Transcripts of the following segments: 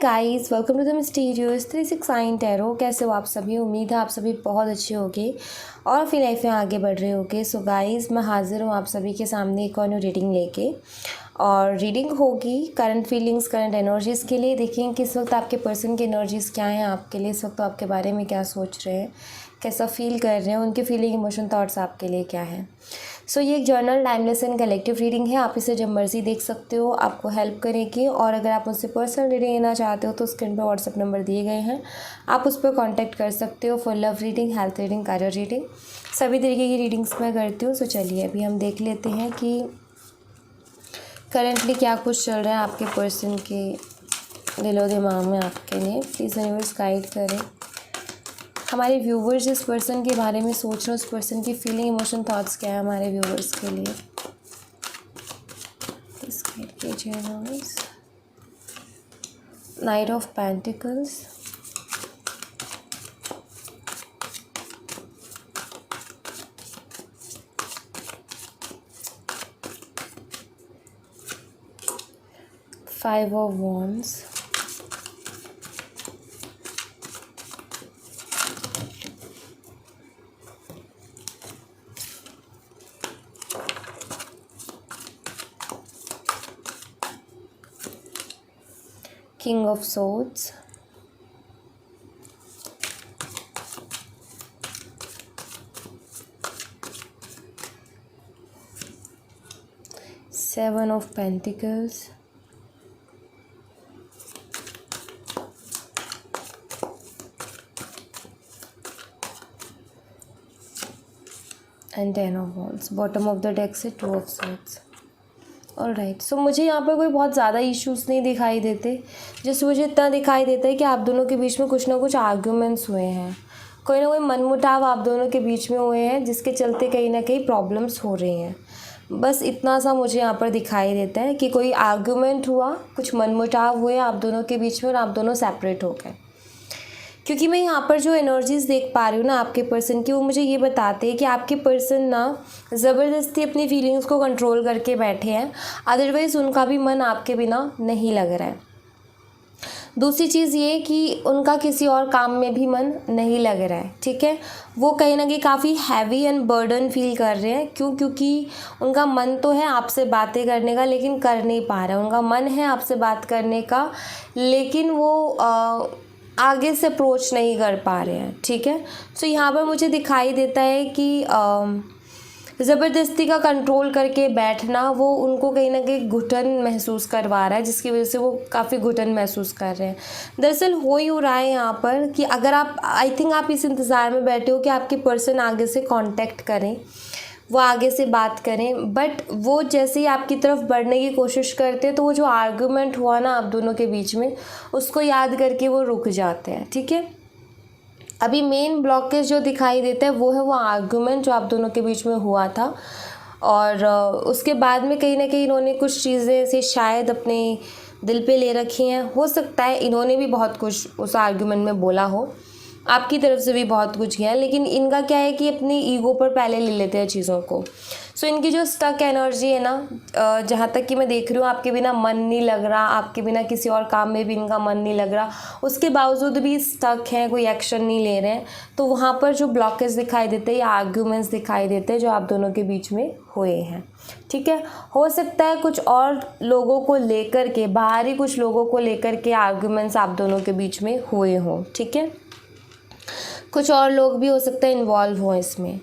Guys, welcome to the mysterious 369 tarot. कैसे हो आप सभी? उम्मीद है आप सभी बहुत अच्छे होगे और अपनी लाइफ में आगे बढ़ रहे होगे। सो गाइस, मैं हाज़िर हूँ आप सभी के सामने एक और न्यू रीडिंग लेके। और रीडिंग होगी करंट फीलिंग्स, करंट एनर्जीज़ के लिए। देखें कि इस वक्त आपके पर्सन की एनर्जीज़ क्या हैं आपके लिए, इस वक्त तो आपके बारे में क्या सोच रहे हैं, कैसा फील कर रहे हैं, उनके फीलिंग, इमोशन, थॉट्स आपके लिए क्या है। सो ये एक journal, timeless and collective reading है। आप इसे जब मर्जी देख सकते हो, आपको हेल्प करेगी। और अगर आप मुझसे पर्सनल रीडिंग लेना चाहते हो तो स्क्रीन पर व्हाट्सएप नंबर दिए गए हैं, आप उस पर कॉन्टैक्ट कर सकते हो for love reading, health reading, career reading, सभी तरीके की रीडिंग्स मैं करती हूँ। सो चलिए अभी हम देख लेते हैं कि करेंटली क्या कुछ चल रहा है आपके पर्सन के दिलो दिमाग में आपके लिए। प्लीज़ यूनिवर्स गाइड करें। हमारे व्यूवर्स जिस पर्सन के बारे में सोच रहे हैं, उस पर्सन की फीलिंग, इमोशन, थॉट्स क्या है हमारे व्यूवर्स के लिए। प्लीज़ गाइड कीजिए universe. Night of pentacles, five of wands, King of Swords, Seven of Pentacles, and Ten of Wands. Bottom of the deck से Two of Swords. ऑलराइट, सो मुझे यहाँ पर कोई बहुत ज़्यादा इश्यूज़ नहीं दिखाई देते। जैसे मुझे इतना दिखाई देता है कि आप दोनों के बीच में कुछ ना कुछ आर्ग्यूमेंट्स हुए हैं, कोई ना कोई मनमुटाव आप दोनों के बीच में हुए हैं, जिसके चलते कहीं ना कहीं प्रॉब्लम्स हो रही हैं। बस इतना सा मुझे यहाँ पर दिखाई देता है कि कोई आर्ग्यूमेंट हुआ, कुछ मनमुटाव हुए आप दोनों के बीच में और आप दोनों सेपरेट हो गए। क्योंकि मैं यहाँ पर जो एनर्जीज़ देख पा रही हूँ ना आपके पर्सन की, वो मुझे ये बताते हैं कि आपके पर्सन ना ज़बरदस्ती अपनी फीलिंग्स को कंट्रोल करके बैठे हैं, अदरवाइज़ उनका भी मन आपके बिना नहीं लग रहा है। दूसरी चीज़ ये कि उनका किसी और काम में भी मन नहीं लग रहा है, ठीक है। वो कहीं ना कहीं काफ़ी हैवी एंड बर्डन फील कर रहे हैं। क्योंकि उनका मन तो है आपसे बातें करने का, लेकिन कर नहीं पा रहा है। उनका मन है आपसे बात करने का, लेकिन वो आगे से अप्रोच नहीं कर पा रहे हैं, ठीक है। सो यहाँ पर मुझे दिखाई देता है कि ज़बरदस्ती का कंट्रोल करके बैठना वो उनको कहीं ना कहीं घुटन महसूस करवा रहा है, जिसकी वजह से वो काफ़ी घुटन महसूस कर रहे हैं। दरअसल हो ही रहा है यहाँ पर कि अगर आप, आई थिंक आप इस इंतज़ार में बैठे हो कि आपके पर्सन आगे से कांटेक्ट करें, वो आगे से बात करें, बट वो जैसे ही आपकी तरफ बढ़ने की कोशिश करते हैं तो वो जो आर्गुमेंट हुआ ना आप दोनों के बीच में, उसको याद करके वो रुक जाते हैं, ठीक है। अभी मेन ब्लॉकेज जो दिखाई देता है वो है वो आर्गुमेंट जो आप दोनों के बीच में हुआ था। और उसके बाद में कहीं ना कहीं इन्होंने कुछ चीज़ें ऐसे शायद अपने दिल पे ले रखी हैं। हो सकता है इन्होंने भी बहुत कुछ उस आर्गुमेंट में बोला हो, आपकी तरफ से भी बहुत कुछ किया है, लेकिन इनका क्या है कि अपनी ईगो पर पहले ले लेते हैं चीज़ों को। सो इनकी जो स्टक एनर्जी है ना, जहाँ तक कि मैं देख रही हूँ आपके बिना मन नहीं लग रहा, आपके बिना किसी और काम में भी इनका मन नहीं लग रहा, उसके बावजूद भी स्टक हैं, कोई एक्शन नहीं ले रहे हैं। तो वहाँ पर जो ब्लॉकेज दिखाई देते हैं या आर्ग्यूमेंट्स दिखाई देते हैं जो आप दोनों के बीच में हुए हैं, ठीक है। हो सकता है कुछ और लोगों को लेकर के, बाहरी कुछ लोगों को लेकर के आर्ग्यूमेंट्स आप दोनों के बीच में हुए हों, ठीक है। कुछ और लोग भी हो सकता है इन्वॉल्व हों इसमें।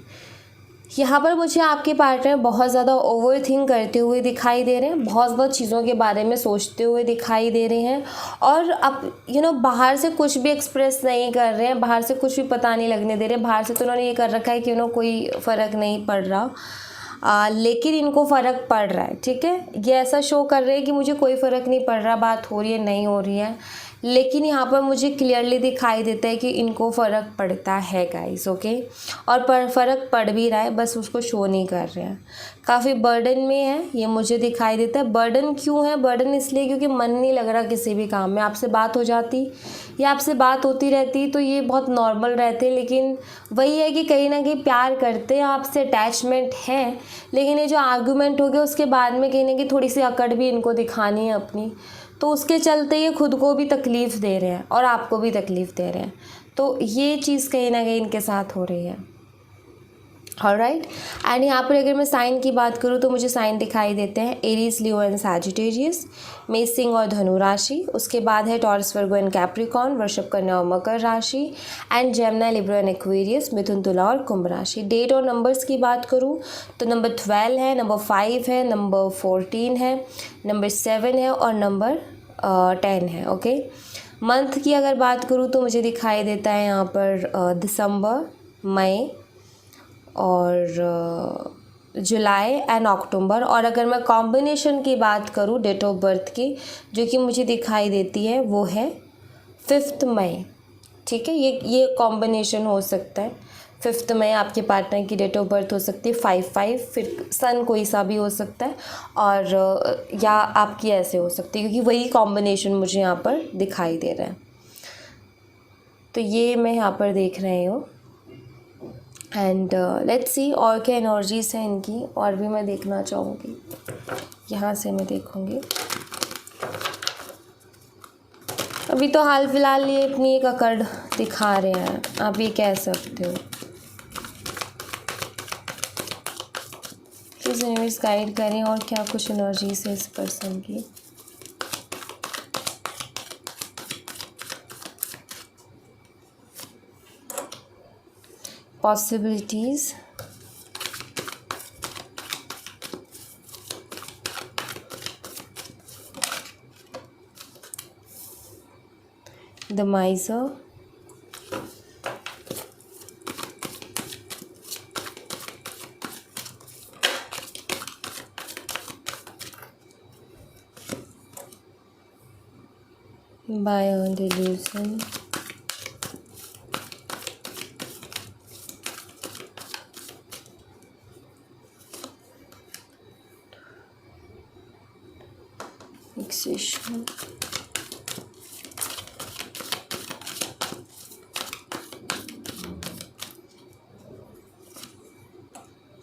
यहाँ पर मुझे आपके पार्टनर बहुत ज़्यादा ओवर थिंक करते हुए दिखाई दे रहे हैं, बहुत ज़्यादा चीज़ों के बारे में सोचते हुए दिखाई दे रहे हैं। और अब बाहर से कुछ भी एक्सप्रेस नहीं कर रहे हैं, बाहर से कुछ भी पता नहीं लगने दे रहे। बाहर से तो उन्होंने ये कर रखा है कि कोई फ़र्क नहीं पड़ रहा, लेकिन इनको फ़र्क पड़ रहा है, ठीक है। ये ऐसा शो कर रहे हैं कि मुझे कोई फ़र्क नहीं पड़ रहा, बात हो रही है नहीं हो रही है, लेकिन यहाँ पर मुझे क्लियरली दिखाई देता है कि इनको फ़र्क पड़ता है गाइस, ओके। और फ़र्क पड़ भी रहा है, बस उसको शो नहीं कर रहे हैं। काफ़ी बर्डन में है ये मुझे दिखाई देता है। बर्डन क्यों है? बर्डन इसलिए क्योंकि मन नहीं लग रहा किसी भी काम में। आपसे बात हो जाती या आपसे बात होती रहती तो ये बहुत नॉर्मल रहते, लेकिन वही है कि कहीं ना कहीं प्यार करते हैं, आपसे अटैचमेंट है, लेकिन ये जो आर्गूमेंट हो गया उसके बाद में कहीं ना कहीं थोड़ी सी अकड़ भी इनको दिखानी है अपनी। तो उसके चलते ये खुद को भी तकलीफ़ दे रहे हैं और आपको भी तकलीफ़ दे रहे हैं। तो ये चीज़ कहीं ना कहीं इनके साथ हो रही है। ऑलराइट, एंड यहाँ पर अगर मैं साइन की बात करूँ तो मुझे साइन दिखाई देते हैं एरीज, लियो एंड सैजिटेरियस, मेष, सिंह और धनु राशि। उसके बाद है टॉरस, वर्गो एंड कैप्रिकॉर्न, वृषभ, कन्या और मकर राशि, and Gemini, Libra and Aquarius, मिथुन, तुला और कुंभ राशि। डेट और नंबर्स की बात करूँ तो नंबर 12 है, नंबर 5 है, नंबर 14 है, नंबर 7 है और नंबर 10 है। ओके, मंथ की अगर बात करूँ तो मुझे दिखाई देता है यहाँ पर दिसंबर, मई और जुलाई एंड अक्टूबर। और अगर मैं कॉम्बिनेशन की बात करूँ डेट ऑफ बर्थ की, जो कि मुझे दिखाई देती है वो है 5 मई। ठीक है, ये कॉम्बिनेशन हो सकता है। 5 मई आपके पार्टनर की डेट ऑफ बर्थ हो सकती है, 5/5, फिर सन कोई सा भी हो सकता है, और या आपकी ऐसे हो सकती है, क्योंकि वही कॉम्बिनेशन मुझे यहाँ पर दिखाई दे रहा है। तो ये मैं यहाँ पर देख रही हूँ। एंड लेट्स सी और क्या एनर्जीज हैं इनकी, और भी मैं देखना चाहूँगी। यहाँ से मैं देखूँगी। अभी तो हाल फिलहाल ये अपनी एक अकड़ दिखा रहे हैं, आप ये कह सकते हो। प्लीज़ यूनिवर्स गाइड करें और क्या कुछ एनर्जीज है इस पर्सन की। possibilities, the miser, Bion delusion, fixation,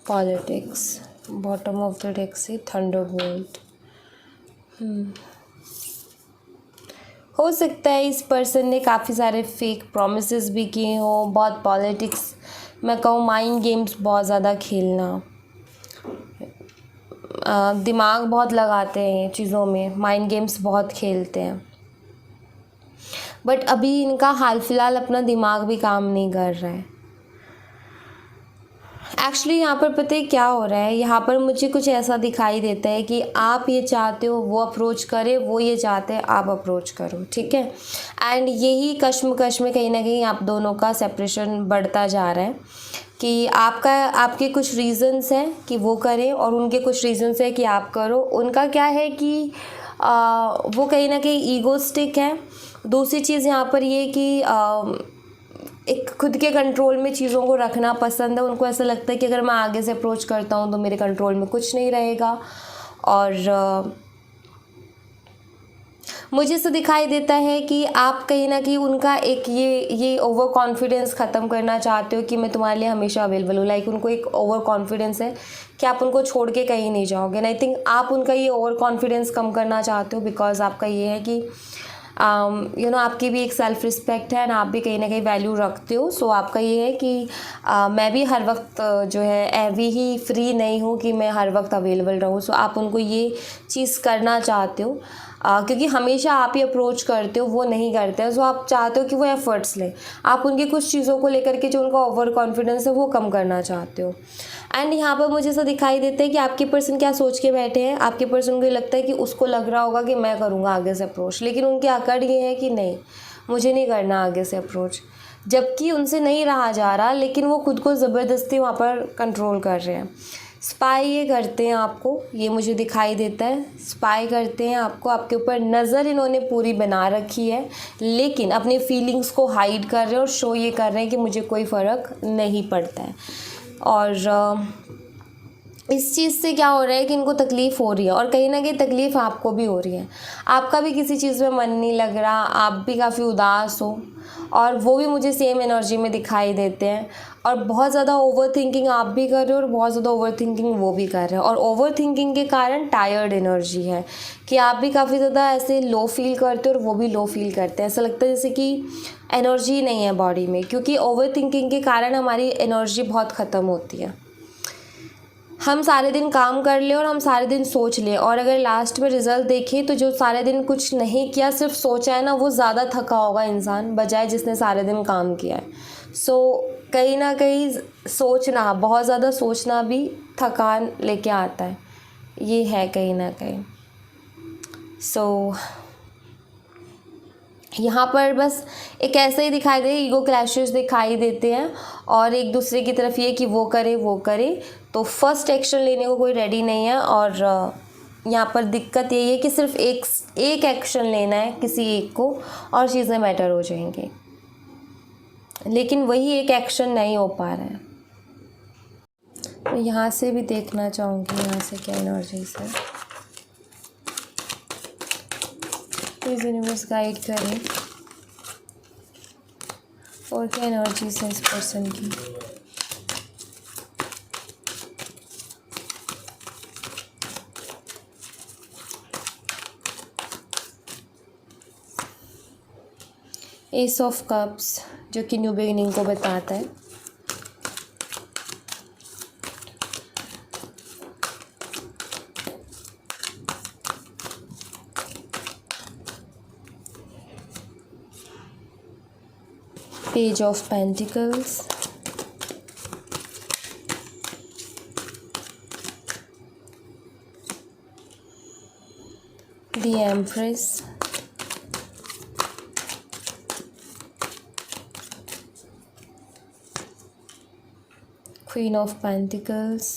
politics, bottom of the deck से थंडरबोल्ट। हो सकता है इस पर्सन ने काफ़ी सारे फेक प्रॉमिसेस भी किए हों, बहुत पॉलिटिक्स, मैं कहूँ माइंड गेम्स बहुत ज़्यादा खेलना, दिमाग बहुत लगाते हैं चीज़ों में, माइंड गेम्स बहुत खेलते हैं। बट अभी इनका हाल फिलहाल अपना दिमाग भी काम नहीं कर रहा है। एक्चुअली यहाँ पर पता है क्या हो रहा है, यहाँ पर मुझे कुछ ऐसा दिखाई देता है कि आप ये चाहते हो वो अप्रोच करे, वो ये चाहते हैं आप अप्रोच करो। ठीक है, एंड यही कश्मकश में कहीं ना कहीं आप दोनों का सेपरेशन बढ़ता जा रहा है कि आपके कुछ रीज़न्स हैं कि वो करें और उनके कुछ रीज़न्स हैं कि आप करो। उनका क्या है कि वो कहीं ना कहीं ईगोस्टिक है। दूसरी चीज़ यहाँ पर ये कि एक खुद के कंट्रोल में चीज़ों को रखना पसंद है। उनको ऐसा लगता है कि अगर मैं आगे से अप्रोच करता हूँ तो मेरे कंट्रोल में कुछ नहीं रहेगा। और मुझे ऐसा दिखाई देता है कि आप कहीं ना कहीं उनका एक ये ओवर कॉन्फिडेंस ख़त्म करना चाहते हो कि मैं तुम्हारे लिए हमेशा अवेलेबल हूँ। लाइक उनको एक ओवर कॉन्फिडेंस है कि आप उनको छोड़ के कहीं नहीं जाओगे। एंड आई थिंक आप उनका ये ओवर कॉन्फिडेंस कम करना चाहते हो, बिकॉज आपका ये है कि आपकी भी एक सेल्फ रिस्पेक्ट है एंड आप भी कहीं ना कहीं वैल्यू रखते हो। सो आपका ये है कि मैं भी हर वक्त जो है ऐवी ही फ्री नहीं हूँ कि मैं हर वक्त अवेलेबल रहूँ। सो आप उनको ये चीज़ करना चाहते हो, क्योंकि हमेशा आप ही अप्रोच करते हो, वो नहीं करते हैं। सो आप चाहते हो कि वो एफर्ट्स लें। आप उनकी कुछ चीज़ों को लेकर के जो उनका ओवर कॉन्फिडेंस है वो कम करना चाहते हो। एंड यहाँ पर मुझे ऐसा दिखाई देता है कि आपके पर्सन क्या सोच के बैठे हैं। आपके पर्सन को लगता है कि उसको लग रहा होगा कि मैं करूँगा आगे से अप्रोच, लेकिन उनकी अकड़ ये है कि नहीं, मुझे नहीं करना आगे से अप्रोच। जबकि उनसे नहीं रहा जा रहा, लेकिन वो खुद को ज़बरदस्ती वहाँ पर कंट्रोल कर रहे हैं। स्पाई ये करते हैं आपको, ये मुझे दिखाई देता है। स्पाई करते हैं आपको, आपके ऊपर नज़र इन्होंने पूरी बना रखी है, लेकिन अपनी फीलिंग्स को हाइड कर रहे हैं और शो ये कर रहे हैं कि मुझे कोई फ़र्क नहीं पड़ता है। और इस चीज़ से क्या हो रहा है कि इनको तकलीफ़ हो रही है, और कहीं ना कहीं तकलीफ़ आपको भी हो रही है। आपका भी किसी चीज़ में मन नहीं लग रहा, आप भी काफ़ी उदास हो, और वो भी मुझे सेम एनर्जी में दिखाई देते हैं। और बहुत ज़्यादा ओवर थिंकिंग आप भी कर रहे हो और बहुत ज़्यादा ओवर थिंकिंग वो भी कर रहे हैं, और ओवर थिंकिंग के कारण टायर्ड एनर्जी है कि आप भी काफ़ी ज़्यादा ऐसे लो फील करते हो और वो भी लो फील करते हैं। ऐसा लगता है जैसे कि एनर्जी नहीं है बॉडी में, क्योंकि ओवर थिंकिंग के कारण हमारी एनर्जी बहुत ख़त्म होती है। हम सारे दिन काम कर ले और हम सारे दिन सोच लें, और अगर लास्ट में रिज़ल्ट देखें तो जो सारे दिन कुछ नहीं किया सिर्फ सोचा है ना, वो ज़्यादा थका होगा इंसान बजाय जिसने सारे दिन काम किया है। सो कहीं ना कहीं सोचना, बहुत ज़्यादा सोचना भी थकान लेके आता है, ये है कहीं ना कहीं। सो यहाँ पर बस एक ऐसे ही दिखाई दे, ईगो क्लैशेस दिखाई देते हैं और एक दूसरे की तरफ ये कि वो करे, तो फर्स्ट एक्शन लेने को कोई रेडी नहीं है। और यहाँ पर दिक्कत यही है कि सिर्फ एक एक्शन लेना है किसी एक को और चीज़ें मैटर हो जाएंगी, लेकिन वही एक एक्शन नहीं हो पा रहा है। तो यहाँ से भी देखना चाहूँगी, यहाँ से क्या एनर्जीज है, प्लीज़ यूनिवर्स गाइड करें और क्या एनर्जीज है इस पर्सन की। एस ऑफ कप्स जो कि न्यू बिगिनिंग को बताता है। Page of pentacles, the empress, Queen of Pentacles,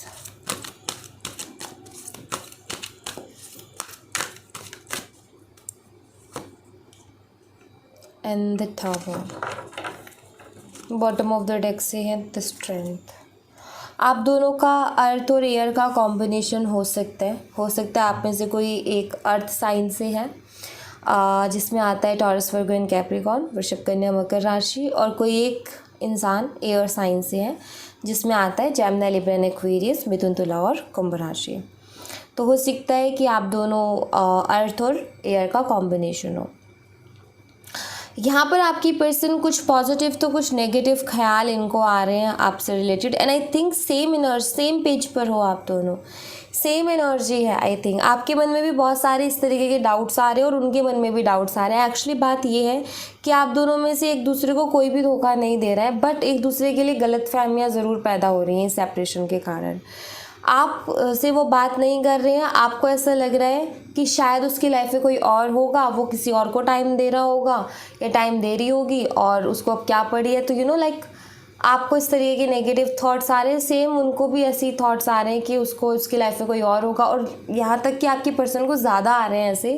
and the Tower। Bottom of the deck से है द स्ट्रेंथ। आप दोनों का अर्थ और एयर का कॉम्बिनेशन हो सकता है आप में से कोई एक अर्थ साइन से है, जिसमें आता है टॉरस, वर्गो एंड कैप्रिकॉर्न, वृषभ, कन्या, मकर राशि, और कोई एक इंसान एयर साइन से है जिसमें आता है जेमिनी, लिब्रा एंड एक्वेरियस, मिथुन, तुला और कुंभ राशि। तो हो सकता है कि आप दोनों अर्थ और एयर का कॉम्बिनेशन हो। यहाँ पर आपकी पर्सन कुछ पॉजिटिव तो कुछ नेगेटिव ख्याल इनको आ रहे हैं आपसे related, and I think same page पर हो आप दोनों, सेम एनर्जी है। आई थिंक आपके मन में भी बहुत सारे इस तरीके के डाउट्स आ रहे हैं और उनके मन में भी डाउट्स आ रहे हैं। एक्चुअली बात ये है कि आप दोनों में से एक दूसरे को कोई भी धोखा नहीं दे रहा है, बट एक दूसरे के लिए गलतफहमियां ज़रूर पैदा हो रही हैं सेपरेशन के कारण। आप से वो बात नहीं कर रहे हैं, आपको ऐसा लग रहा है कि शायद उसकी लाइफ में कोई और होगा, वो किसी और को टाइम दे रहा होगा या टाइम दे रही होगी और उसको अब क्या पड़ी है। तो लाइक आपको इस तरीके के नेगेटिव थॉट्स आ रहे हैं, सेम उनको भी ऐसे थॉट्स आ रहे हैं कि उसको उसकी लाइफ में कोई और होगा। और यहाँ तक कि आपकी पर्सन को ज़्यादा आ रहे हैं ऐसे,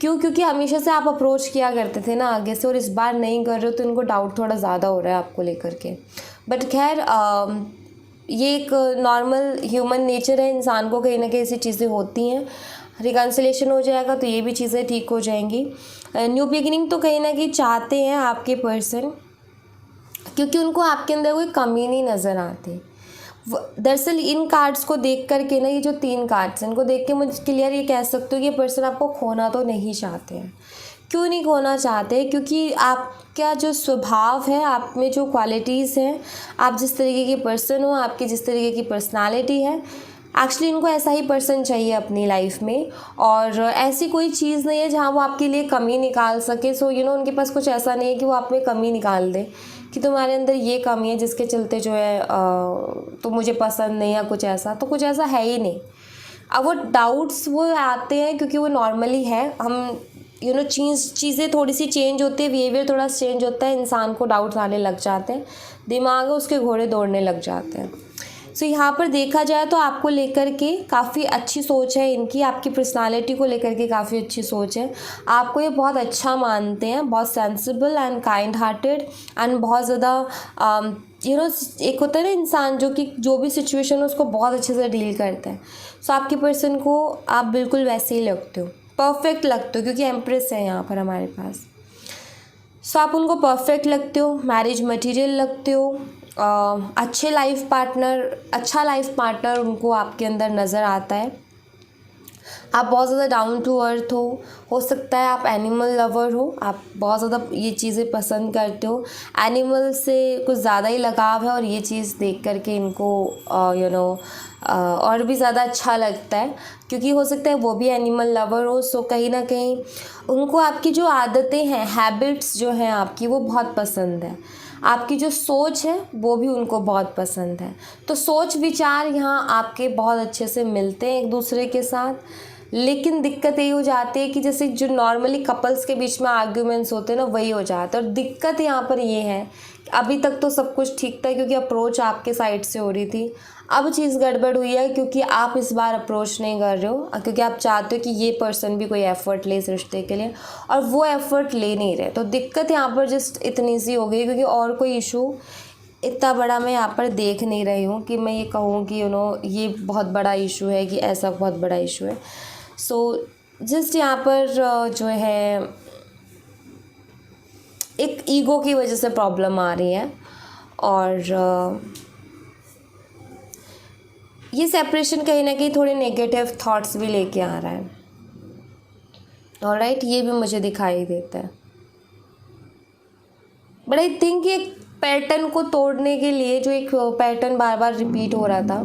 क्योंकि हमेशा से आप अप्रोच किया करते थे ना आगे से, और इस बार नहीं कर रहे हो तो इनको डाउट थोड़ा ज़्यादा हो रहा है आपको लेकर के। बट खैर ये एक नॉर्मल ह्यूमन नेचर है, इंसान को कहीं ना कहीं ऐसी चीज़ें होती हैं। रिकन्सिलेशन हो जाएगा तो ये भी चीज़ें ठीक हो जाएंगी। न्यू बिगिनिंग तो कहीं ना कहीं चाहते हैं आपके पर्सन, क्योंकि उनको आपके अंदर कोई कमी नहीं नज़र आती। दरअसल इन कार्ड्स को देख करके ना, ये जो 3 कार्ड्स हैं इनको देख के मुझे क्लियर ये कह सकते हो कि ये पर्सन आपको खोना तो नहीं चाहते हैं। क्यों नहीं खोना चाहते? क्योंकि आपका जो स्वभाव है, आप में जो क्वालिटीज़ हैं, आप जिस तरीके के पर्सन हो, आपकी जिस तरीके की पर्सनालिटी है, एक्चुअली इनको ऐसा ही पर्सन चाहिए अपनी लाइफ में। और ऐसी कोई चीज़ नहीं है जहाँ वो आपके लिए कमी निकाल सके। सो उनके पास कुछ ऐसा नहीं है कि वो आप में कमी निकाल दे कि तुम्हारे अंदर ये कमी है जिसके चलते जो है तो मुझे पसंद नहीं है, कुछ ऐसा तो कुछ ऐसा है ही नहीं। अब वो डाउट्स वो आते हैं क्योंकि वो नॉर्मली है। हम चीज़ें थोड़ी सी चेंज होती है, बिहेवियर थोड़ा चेंज होता है, इंसान को डाउट्स आने लग जाते हैं, दिमाग है उसके घोड़े दौड़ने लग जाते हैं। सो यहाँ पर देखा जाए तो आपको लेकर के काफ़ी अच्छी सोच है इनकी, आपकी पर्सनालिटी को लेकर के काफ़ी अच्छी सोच है। आपको ये बहुत अच्छा मानते हैं, बहुत sensible and kind hearted and बहुत ज़्यादा एक होता है ना इंसान जो कि जो भी सिचुएशन है उसको बहुत अच्छे से डील करता है। सो आपकी पर्सन को आप बिल्कुल वैसे ही लगते हो, परफेक्ट लगते हो, क्योंकि एम्प्रेस है यहाँ पर हमारे पास। सो आप उनको परफेक्ट लगते हो, मैरिज मटेरियल लगते हो, अच्छा लाइफ पार्टनर उनको आपके अंदर नज़र आता है। आप बहुत ज़्यादा डाउन टू अर्थ हो सकता है आप एनिमल लवर हो, आप बहुत ज़्यादा ये चीज़ें पसंद करते हो, एनिमल से कुछ ज़्यादा ही लगाव है और ये चीज़ देख करके इनको और भी ज़्यादा अच्छा लगता है, क्योंकि हो सकता है वो भी एनिमल लवर हो। सो कहीं ना कहीं उनको आपकी जो आदतें हैं, हैबिट्स जो हैं आपकी, वो बहुत पसंद है। आपकी जो सोच है वो भी उनको बहुत पसंद है। तो सोच विचार यहाँ आपके बहुत अच्छे से मिलते हैं एक दूसरे के साथ। लेकिन दिक्कत ये हो जाती है कि जैसे जो नॉर्मली कपल्स के बीच में आर्ग्यूमेंट्स होते हैं ना, वही हो जाता है। और दिक्कत यहाँ पर ये है, अभी तक तो सब कुछ ठीक था क्योंकि अप्रोच आपके साइड से हो रही थी। अब चीज़ गड़बड़ हुई है क्योंकि आप इस बार अप्रोच नहीं कर रहे हो, क्योंकि आप चाहते हो कि ये पर्सन भी कोई एफ़र्ट ले इस रिश्ते के लिए, और वो एफ़र्ट ले नहीं रहे। तो दिक्कत यहाँ पर जस्ट इतनी सी हो गई, क्योंकि और कोई इशू इतना बड़ा मैं यहाँ पर देख नहीं रही हूँ कि मैं ये कहूँ कि ये बहुत बड़ा इशू है, कि ऐसा बहुत बड़ा इशू है। सो जस्ट यहाँ पर जो है एक ईगो की वजह से प्रॉब्लम आ रही है, और ये सेपरेशन कहीं ना कहीं थोड़े नेगेटिव थॉट्स भी लेके आ रहा है। ऑलराइट, ये भी मुझे दिखाई देता है। बट आई थिंक ये पैटर्न को तोड़ने के लिए, जो एक पैटर्न बार बार रिपीट हो रहा था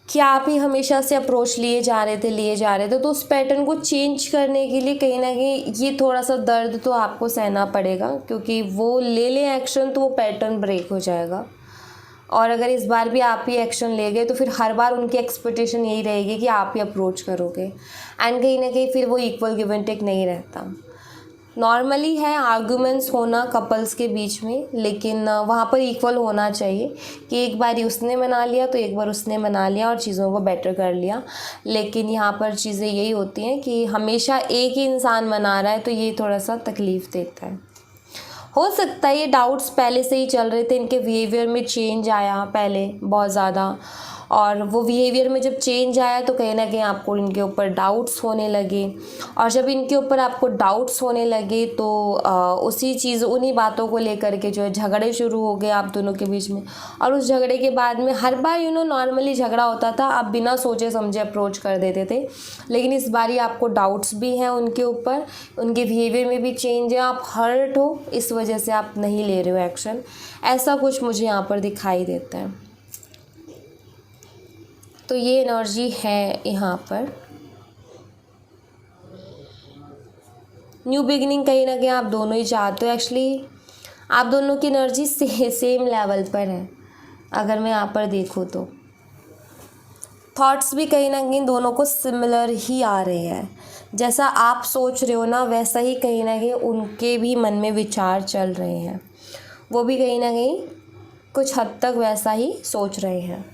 कि आप ही हमेशा से अप्रोच लिए जा रहे थे, तो उस पैटर्न को चेंज करने के लिए कहीं ना कहीं ये थोड़ा सा दर्द तो आपको सहना पड़ेगा, क्योंकि वो ले एक्शन तो वो पैटर्न ब्रेक हो जाएगा। और अगर इस बार भी आप ही एक्शन ले गए तो फिर हर बार उनकी एक्सपेक्टेशन यही रहेगी कि आप ही अप्रोच करोगे, एंड कहीं ना कहीं फिर वो इक्वल गिव एंड टेक नहीं रहता। नॉर्मली है आर्गुमेंट्स होना कपल्स के बीच में, लेकिन वहाँ पर इक्वल होना चाहिए कि एक बार उसने मना लिया तो एक बार उसने मना लिया और चीज़ों को बेटर कर लिया। लेकिन यहाँ पर चीज़ें यही होती हैं कि हमेशा एक ही इंसान मना रहा है, तो ये थोड़ा सा तकलीफ़ देता है। हो सकता है ये डाउट्स पहले से ही चल रहे थे, इनके बिहेवियर में चेंज आया पहले बहुत ज़्यादा, और वो बिहेवियर में जब चेंज आया तो कहीं ना कहीं आपको इनके ऊपर डाउट्स होने लगे, और जब इनके ऊपर आपको डाउट्स होने लगे तो उन्हीं बातों को लेकर के जो है झगड़े शुरू हो गए आप दोनों के बीच में। और उस झगड़े के बाद में हर बार नॉर्मली झगड़ा होता था, आप बिना सोचे समझे अप्रोच कर देते थे, लेकिन इस बार आपको डाउट्स भी हैं उनके ऊपर, उनके बिहेवियर में भी चेंज है, आप हर्ट हो, इस वजह से आप नहीं ले रहे हो एक्शन। ऐसा कुछ मुझे यहाँ पर दिखाई देता है। तो ये एनर्जी है यहाँ पर। न्यू बिगिनिंग कहीं ना कहीं आप दोनों ही चाहते हो। एक्चुअली आप दोनों की एनर्जी सेम लेवल पर है, अगर मैं यहाँ पर देखूँ तो थॉट्स भी कहीं ना कहीं दोनों को सिमिलर ही आ रहे हैं। जैसा आप सोच रहे हो ना, वैसा ही कहीं ना कहीं उनके भी मन में विचार चल रहे हैं, वो भी कहीं ना कहीं कुछ हद तक वैसा ही सोच रहे हैं।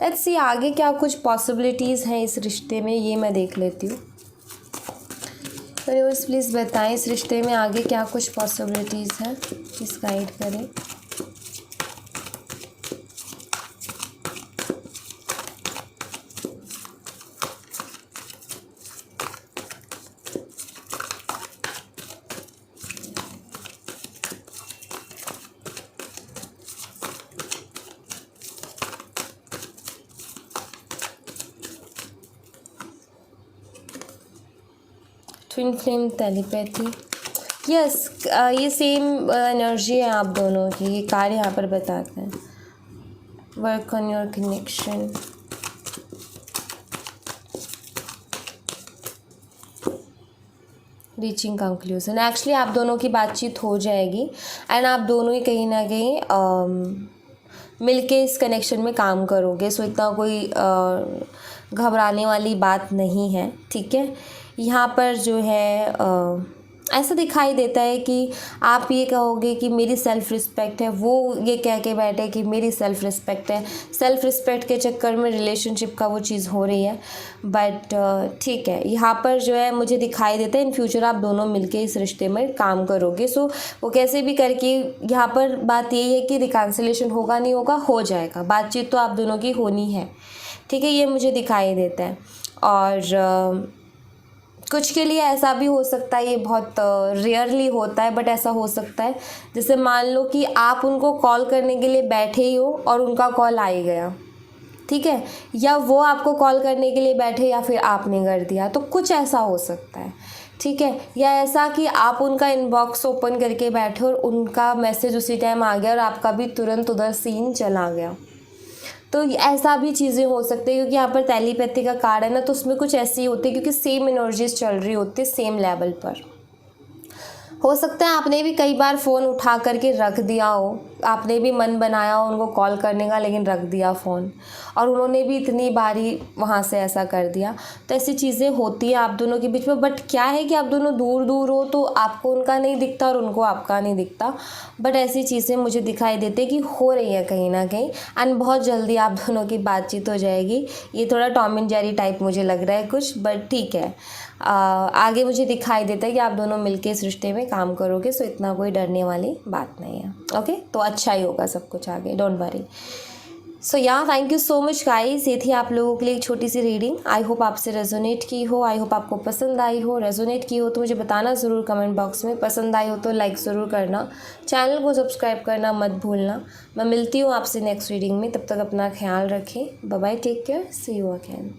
लेट्स सी आगे क्या कुछ पॉसिबिलिटीज़ हैं इस रिश्ते में, ये मैं देख लेती हूँ। यूनिवर्स प्लीज़ बताएं इस रिश्ते में आगे क्या कुछ पॉसिबिलिटीज़ हैं, प्लीज़ गाइड करें। ट्विन फ्लेम टेलीपैथी, यस, ये सेम एनर्जी है आप दोनों की, ये कार्ड यहाँ पर बताते हैं। Work on your connection, reaching conclusion. Actually आप दोनों की बातचीत हो जाएगी, एंड आप दोनों ही कहीं ना कहीं मिलके इस कनेक्शन में काम करोगे। सो इतना कोई घबराने वाली बात नहीं है, ठीक है। यहाँ पर जो है ऐसा दिखाई देता है कि आप ये कहोगे कि मेरी सेल्फ़ रिस्पेक्ट है, वो ये कह के बैठे कि मेरी सेल्फ़ रिस्पेक्ट है। सेल्फ़ रिस्पेक्ट के चक्कर में रिलेशनशिप का वो चीज़ हो रही है, बट ठीक है। यहाँ पर जो है मुझे दिखाई देता है इन फ्यूचर आप दोनों मिलके इस रिश्ते में काम करोगे। सो वो कैसे भी करके, यहाँ पर बात यही है कि रिकन्सिलेशन होगा नहीं होगा, हो जाएगा, बातचीत तो आप दोनों की होनी है, ठीक है, ये मुझे दिखाई देता है। और कुछ के लिए ऐसा भी हो सकता है, ये बहुत रेयरली होता है बट ऐसा हो सकता है, जैसे मान लो कि आप उनको कॉल करने के लिए बैठे ही हो और उनका कॉल आ ही गया, ठीक है, या वो आपको कॉल करने के लिए बैठे या फिर आपने कर दिया, तो कुछ ऐसा हो सकता है, ठीक है। या ऐसा कि आप उनका इनबॉक्स ओपन करके बैठे और उनका मैसेज उसी टाइम आ गया और आपका भी तुरंत उधर सीन चला गया, तो ऐसा भी चीज़ें हो सकती है, क्योंकि यहाँ पर टेलीपैथी का कार्ड है ना, तो उसमें कुछ ऐसी होती है क्योंकि सेम एनर्जीज चल रही होती है सेम लेवल पर। हो सकता है आपने भी कई बार फ़ोन उठा करके रख दिया हो, आपने भी मन बनाया हो उनको कॉल करने का लेकिन रख दिया फ़ोन, और उन्होंने भी इतनी बारी वहाँ से ऐसा कर दिया, तो ऐसी चीज़ें होती है आप दोनों के बीच में। बट क्या है कि आप दोनों दूर दूर हो तो आपको उनका नहीं दिखता और उनको आपका नहीं दिखता, बट ऐसी चीज़ें मुझे दिखाई देती है कि हो रही है कहीं ना कहीं, एंड बहुत जल्दी आप दोनों की बातचीत हो जाएगी। ये थोड़ा टॉम एंड जेरी टाइप मुझे लग रहा है कुछ, बट ठीक है। आगे मुझे दिखाई देता है कि आप दोनों मिलके इस रिश्ते में काम करोगे, सो इतना कोई डरने वाली बात नहीं है। ओके, तो अच्छा ही होगा सब कुछ आगे, don't worry. So yeah thank you so much guys, ये थी आप लोगों के लिए एक छोटी सी रीडिंग। आई होप आपसे रेजोनेट की हो, आई होप आपको पसंद आई हो। रेजोनेट की हो तो मुझे बताना ज़रूर कमेंट बॉक्स में, पसंद आई हो तो लाइक ज़रूर करना, चैनल को सब्सक्राइब करना मत भूलना। मैं मिलती हूँ आपसे नेक्स्ट रीडिंग में, तब तक अपना ख्याल रखें। Bye bye, take care, see you again.